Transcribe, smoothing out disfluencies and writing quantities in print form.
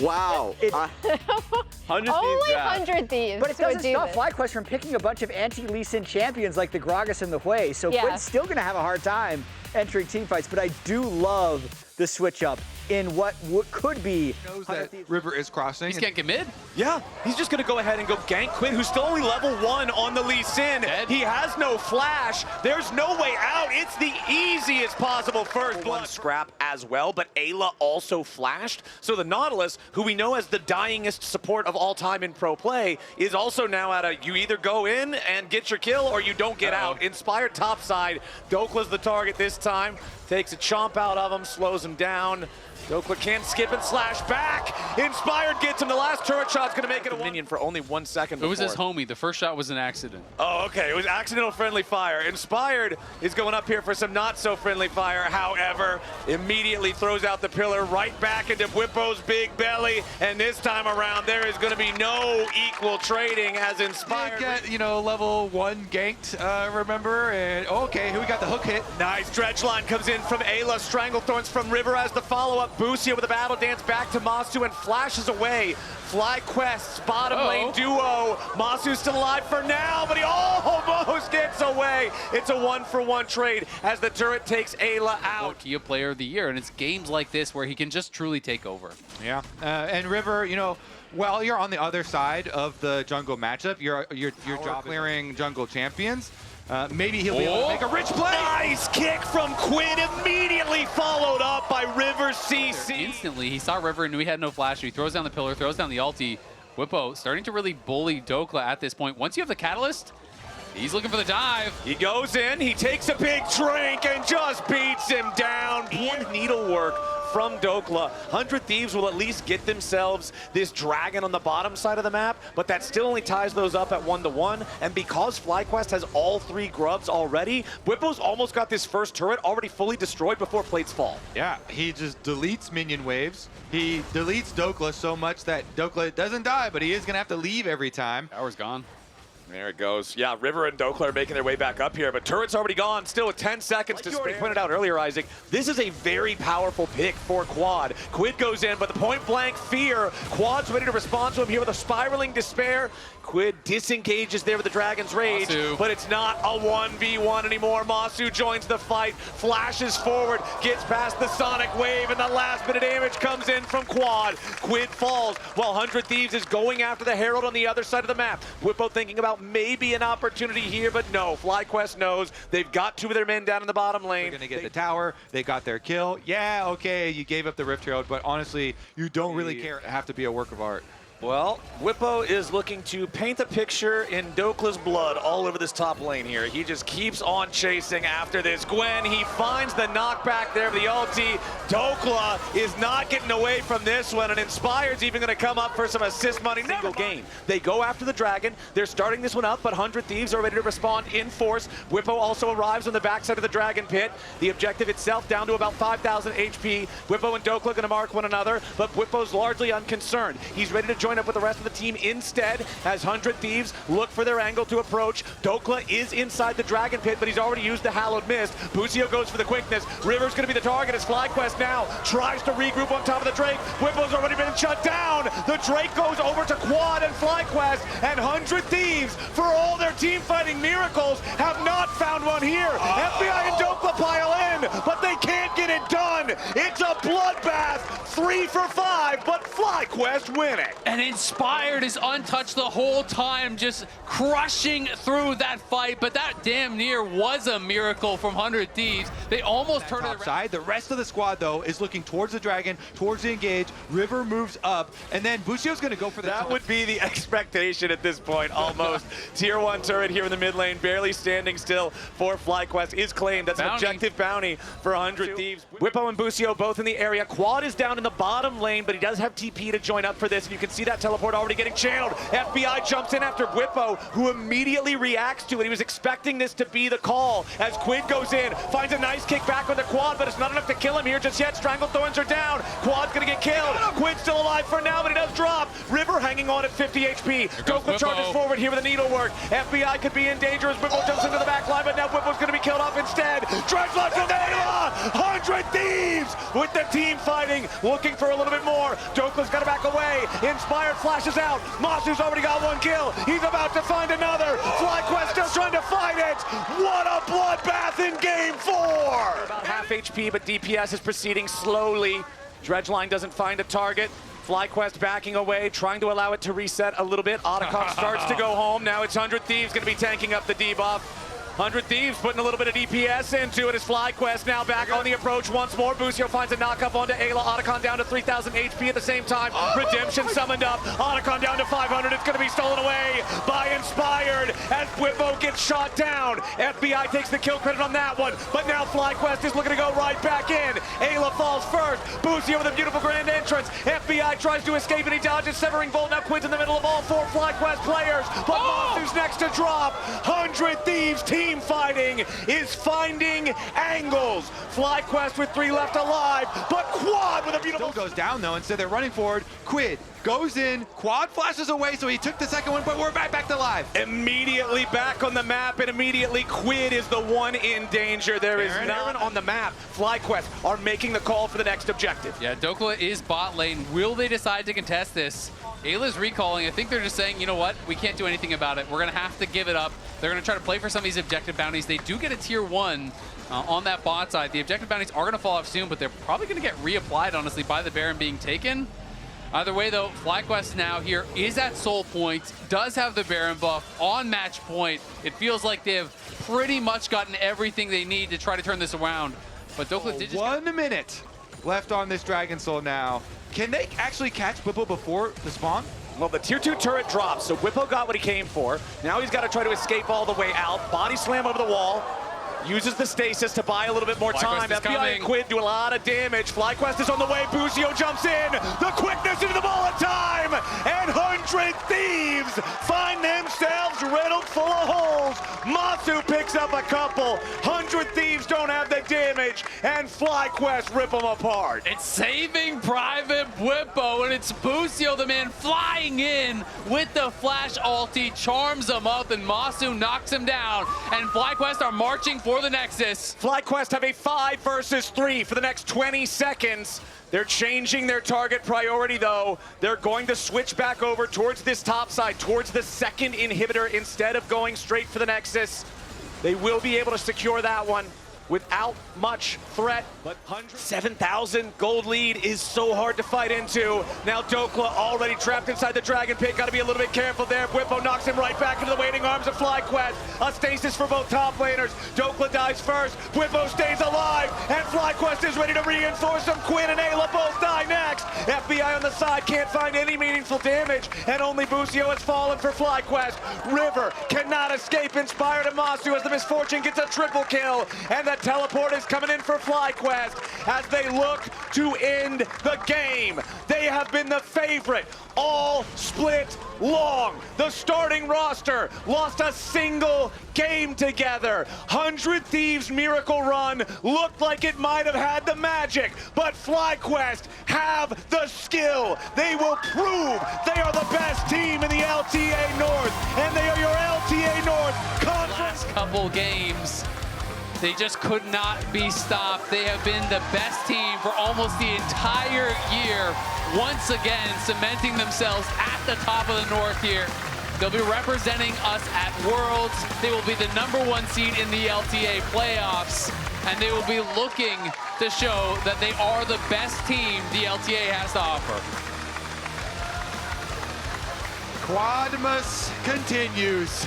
Wow. 100 Only Thieves, yeah. 100 Thieves. But it doesn't would do stop this. FlyQuest from picking a bunch of anti-Lee Sin champions like the Gragas and the Hui, so Yeah. Quid's still going to have a hard time entering team fights, but I do love the switch up in what could be. Knows that River is crossing. He's can't get mid. Yeah, he's just gonna go ahead and go gank Quid, who's still only level 1 on the Lee Sin. Dead. He has no flash. There's no way out. It's the easiest possible first blood scrap as well, but Ayla also flashed. So the Nautilus, who we know as the dyingest support of all time in pro play, is also now at a you either go in and get your kill or you don't get out. Inspired topside. Dokla's the target this time. Takes a chomp out of him, slows him down. Dokla can skip and slash back. Inspired gets him. The last turret shot's gonna make it a minion for only 1 second. It was his homie. The first shot was an accident. Oh, okay. It was accidental friendly fire. Inspired is going up here for some not so friendly fire. However, immediately throws out the pillar right back into Whippo's big belly. And this time around, there is going to be no equal trading as Inspired. Get, you know, level 1 ganked, remember? And okay, here we got the hook hit. Nice dredge line comes in from Ayla. Stranglethorns from River as the follow-up. Boosio with a battle dance back to Masu and flashes away. FlyQuest's bottom lane duo. Masu's still alive for now, but he almost gets away. It's a 1-for-1 trade as the turret takes Ayla out. Kia player of the year, and it's games like this where he can just truly take over. Yeah, and River, you know, while you're on the other side of the jungle matchup, your job clearing jungle champions. Maybe he'll be able to make a rich play. Nice kick from Quid, immediately followed up by River CC. Instantly, he saw River and knew he had no flash. He throws down the pillar, throws down the ulti. Whippo starting to really bully Dokla at this point. Once you have the catalyst, he's looking for the dive. He goes in, he takes a big drink and just beats him down. And needlework from Dokla. 100 Thieves will at least get themselves this dragon on the bottom side of the map, but that still only ties those up at 1-to-1. And because FlyQuest has all 3 grubs already, Whippo's almost got this first turret already fully destroyed before plates fall. Yeah, he just deletes minion waves. He deletes Dokla so much that Dokla doesn't die, but he is going to have to leave every time. Power's gone. There it goes. Yeah, River and Dokla are making their way back up here, but turret's already gone, still with 10 seconds to spare. Like you already pointed out earlier, Isaac, this is a very powerful pick for Quad. Quid goes in, but the point-blank fear. Quad's ready to respond to him here with a spiraling despair. Quid disengages there with the Dragon's Rage, Masu. but it's not a 1v1 anymore. Masu joins the fight, flashes forward, gets past the Sonic Wave, and the last bit of damage comes in from Quad. Quid falls while 100 Thieves is going after the Herald on the other side of the map. Whippo thinking about maybe an opportunity here, but no. FlyQuest knows they've got 2 of their men down in the bottom lane. They're going to get the tower. They got their kill. Yeah, okay, you gave up the Rift Herald, but honestly, you don't really care. It have to be a work of art. Well, Whippo is looking to paint a picture in Dokla's blood all over this top lane here. He just keeps on chasing after this. Gwen, he finds the knockback there of the ulti. Dokla is not getting away from this one, and Inspired's even going to come up for some assist money. Single game. They go after the dragon. They're starting this one up, but 100 Thieves are ready to respond in force. Whippo also arrives on the backside of the dragon pit. The objective itself down to about 5,000 HP. Whippo and Dokla going to mark one another, but Whippo's largely unconcerned. He's ready to join up with the rest of the team instead as 100 Thieves look for their angle to approach. Dokla is inside the dragon pit, but he's already used the Hallowed Mist. Boosio goes for the quickness. River's going to be the target as FlyQuest now tries to regroup on top of the Drake. Whippo's already been shut down. The Drake goes over to Quad and FlyQuest, and 100 Thieves, for all their team fighting miracles, have not found one here. FBI and Dokla pile in, but they can't get it done. It's a bloodbath, 3 for 5, but FlyQuest win it. And Inspired is untouched the whole time, just crushing through that fight. But that damn near was a miracle from 100 Thieves. They almost turned it around. The rest of the squad, though, is looking towards the dragon, towards the engage. River moves up, and then Busio's going to go for the That would be the expectation at this point, almost. Tier 1 turret here in the mid lane, barely standing still for FlyQuest, is claimed. That's an objective bounty for 100 Thieves. Whippo and Busio both in the area. Quad is down in the bottom lane, but he does have TP to join up for this, and you can see that teleport already getting channeled. FBI jumps in after Whippo, who immediately reacts to it. He was expecting this to be the call as Quid goes in, finds a nice kick back on the Quad, but it's not enough to kill him here just yet. Stranglethorns are down. Quad's gonna get killed. Quid's still alive for now, but he does drop. River hangs hanging on at 50 HP. goes Dokla charges Whippo. forward here with a needlework. FBI could be in danger as Whippo jumps into the back line, but now Whippo's going to be killed off instead. Dredgeline from Ayla! 100 Thieves with the team fighting, looking for a little bit more. Dokla's got to back away. Inspired flashes out. Masu's already got one kill. He's about to find another. FlyQuest still trying to fight it. What a bloodbath in game 4! About half HP, but DPS is proceeding slowly. Dredgeline doesn't find a target. FlyQuest backing away, trying to allow it to reset a little bit. Otacon starts to go home. Now it's 100 Thieves going to be tanking up the debuff. 100 Thieves putting a little bit of DPS into it as FlyQuest now back on the approach once more. Busio finds a knock-up onto Ayla. Otacon down to 3,000 HP at the same time. Redemption summoned up. Otacon down to 500. It's going to be stolen away by Inspired as Whippo gets shot down. FBI takes the kill credit on that one, but now FlyQuest is looking to go right back in. Ayla falls first. Busio with a beautiful grand entrance. FBI tries to escape and he dodges Severing Bolt. Now Quinn's in the middle of all 4 FlyQuest players, but Masu's next to drop. 100 Thieves team fighting is finding angles. FlyQuest with 3 left alive, but Quad with a beautiful... Still goes down though, instead they're running forward. Quid goes in, Quad flashes away, so he took the second one, but we're back to live. Immediately back on the map, and immediately Quid is the one in danger. There is none on the map. FlyQuest are making the call for the next objective. Yeah, Dokla is bot lane. Will they decide to contest this? Ayla's recalling. I think they're just saying, you know what? We can't do anything about it. We're going to have to give it up. They're going to try to play for some of these objective bounties. They do get a tier 1 on that bot side. The objective bounties are going to fall off soon, but they're probably going to get reapplied, honestly, by the Baron being taken. Either way, though, FlyQuest now here is at soul point, does have the Baron buff on match point. It feels like they've pretty much gotten everything they need to try to turn this around. But Dokla did just... 1 minute left on this Dragon Soul now. Can they actually catch Whippo before the spawn? Well, the tier 2 turret drops, so Whippo got what he came for. Now he's got to try to escape all the way out. Body slam over the wall. Uses the stasis to buy a little bit more time. FBI and Quid do a lot of damage. FlyQuest is on the way. Busio jumps in. The quickness into the ball of time. And 100 Thieves find themselves riddled full of holes. Masu picks up a couple. 100 Thieves don't have the damage. And FlyQuest rip them apart. It's Saving Private Whippo, and it's Busio, the man, flying in with the flash ulti, charms him up, and Masu knocks him down. And FlyQuest are marching for the Nexus. FlyQuest have a 5 versus 3 for the next 20 seconds. They're changing their target priority, though. They're going to switch back over towards this top side, towards the second inhibitor, instead of going straight for the Nexus. They will be able to secure that one without much threat, but 7,000 gold lead is so hard to fight into. Now Dokla already trapped inside the Dragon Pit. Got to be a little bit careful there. Whippo knocks him right back into the waiting arms of FlyQuest. A stasis for both top laners. Dokla dies first. Whippo stays alive, and FlyQuest is ready to reinforce him. Quinn and Ayla both die next. FBI on the side can't find any meaningful damage, and only Busio has fallen for FlyQuest. River cannot escape. Inspired and Masu as the misfortune gets a triple kill, and the teleport is coming in for FlyQuest as they look to end the game. They have been the favorite all split long. The starting roster lost a single game together. 100 Thieves miracle run looked like it might have had the magic, but FlyQuest have the skill. They will prove they are the best team in the LTA North, and they are your LTA North conference. Last couple games, they just could not be stopped. They have been the best team for almost the entire year. Once again, cementing themselves at the top of the North here. They'll be representing us at Worlds. They will be the #1 seed in the LTA playoffs. And they will be looking to show that they are the best team the LTA has to offer. Quadmas continues.